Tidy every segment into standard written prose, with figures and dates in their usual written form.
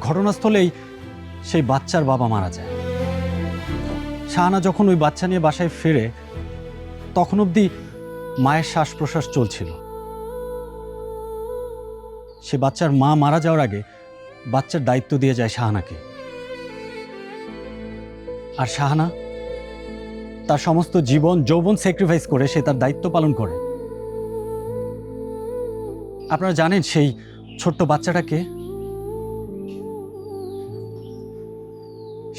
ঘটনাস্থলেই সেই বাচ্চার বাবা মারা যায়। শাহানা যখন ওই বাচ্চা নিয়ে বাসায় ফিরে তখন অবধি মায়ের শ্বাস প্রশ্বাস চলছিল। সে বাচ্চার মা মারা যাওয়ার আগে বাচ্চার দায়িত্ব দিয়ে যায় শাহানাকে। আর শাহানা তার সমস্ত জীবন যৌবন স্যাক্রিফাইস করে সে তার দায়িত্ব পালন করে। আপনারা জানেন সেই ছোট্ট বাচ্চাটাকে?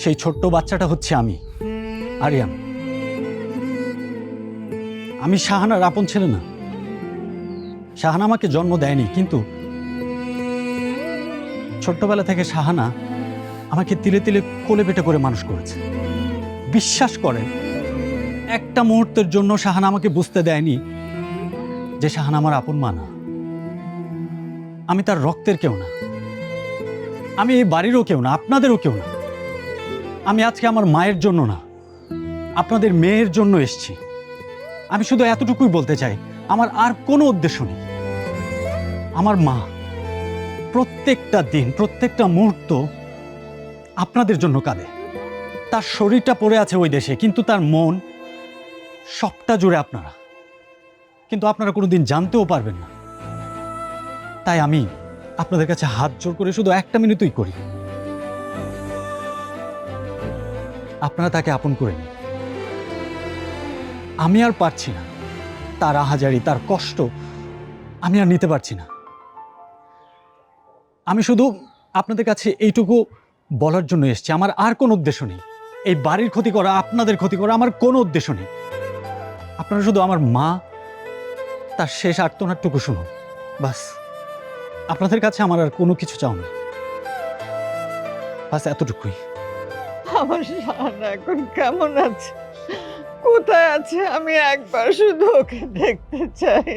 সেই ছোট্ট বাচ্চাটা হচ্ছে আমি, আরিয়ান। আমি শাহানার আপন ছেলে না। শাহানা আমাকে জন্ম দেয়নি, কিন্তু ছোট্টবেলা থেকে শাহানা আমাকে তিলে তিলে কোলে পেটে করে মানুষ করেছে। বিশ্বাস করেন, একটা মুহূর্তের জন্য শাহানা আমাকে বুঝতে দেয়নি যে শাহানা আমার আপন মা না। আমি তার রক্তের কেউ না, আমি এই বাড়িরও কেউ না, আপনাদেরও কেউ না। আমি আজকে আমার মায়ের জন্য না, আপনাদের মেয়ের জন্য এসেছি। আমি শুধু এতটুকুই বলতে চাই, আমার আর কোনো উদ্দেশ্য নেই। আমার মা প্রত্যেকটা দিন, প্রত্যেকটা মুহূর্ত আপনাদের জন্য কাঁদে। তার শরীরটা পড়ে আছে ওই দেশে, কিন্তু তার মন সবটা জুড়ে আপনারা। কিন্তু আপনারা কোনোদিন জানতেও পারবেন না। তাই আমি আপনাদের কাছে হাত জোর করে শুধু একটা মিনিটই করি, আপনারা তাকে আপন করে নিন। আমি আর পারছি না, তার আহাজারি, তার কষ্ট আমি আর নিতে পারছি না। আমি শুধু আপনাদের কাছে এইটুকু বলার জন্য এসেছি, আমার আর কোনো উদ্দেশ্য নেই। এই বাড়ির ক্ষতি করা, আপনাদের ক্ষতি করা আমার কোনো উদ্দেশ্য নেই। আপনারা শুধু আমার মা তার শেষ আর্তনাদটুকু শুনুন, বাস। আপনাদের কাছে আমার আর কোনো কিছু চাও না, বাস এতটুকুই। আমার শাহানা এখন কেমন আছে, কোথায় আছে? আমি একবার শুধু ওকে দেখতে চাই।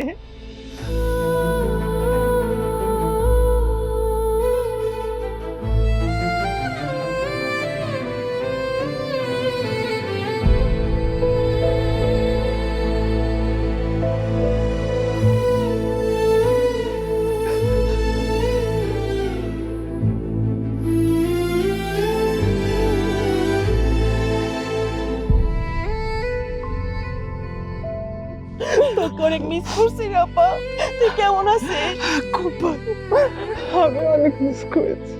তোকে অনেক মিস করছি রে আপা। তুই কেমন আছিস? খুব ভালো। আমি অনেক মিস করেছি।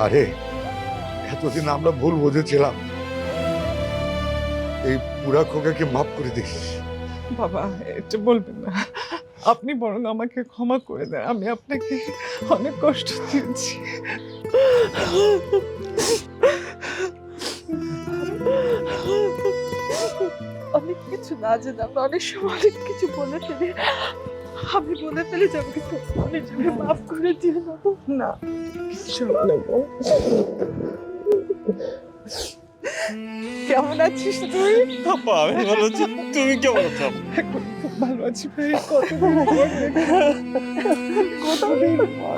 আরে এতদিন আমরা ভুল বুঝেছিলাম, এই পুরা খোকাকে মাফ করে দিস। বাবা, এটা বলবেন না। আপনি বরং আমাকে ক্ষমা করে দেন, আমি আপনাকে অনেক কষ্ট দিয়েছি। অনেক কিছু না জেনে আমরা অনেক সময় অনেক কিছু বলে ফেলি। আমি বলে ফেলি যে আমাকে অনেক মাফ করে দিও না। কিছু না। কেমন আছিস তুই? আপা আমি ভালো আছি, তুমি কেমন আছো? এখন খুব ভালো আছি ভাই। কতদিন পর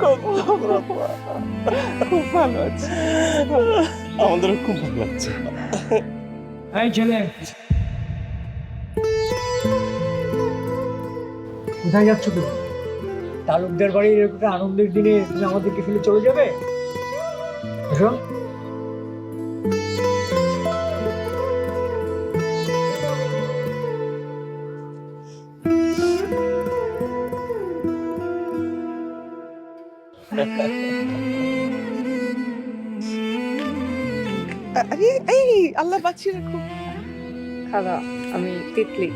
খুব ভালো আছি। আমাদেরও খুব ভালো লাগছে। এই ছেলে, কোথায় যাচ্ছ তুমি? তালুকদার বাড়ির এরকম একটা আনন্দের দিনে তুমি আমাদেরকে ফেলে চলে যাবে? এসো। আরে এই আল্লাহ বাঁচিয়ে রাখো। খালা, আমি তিতলি।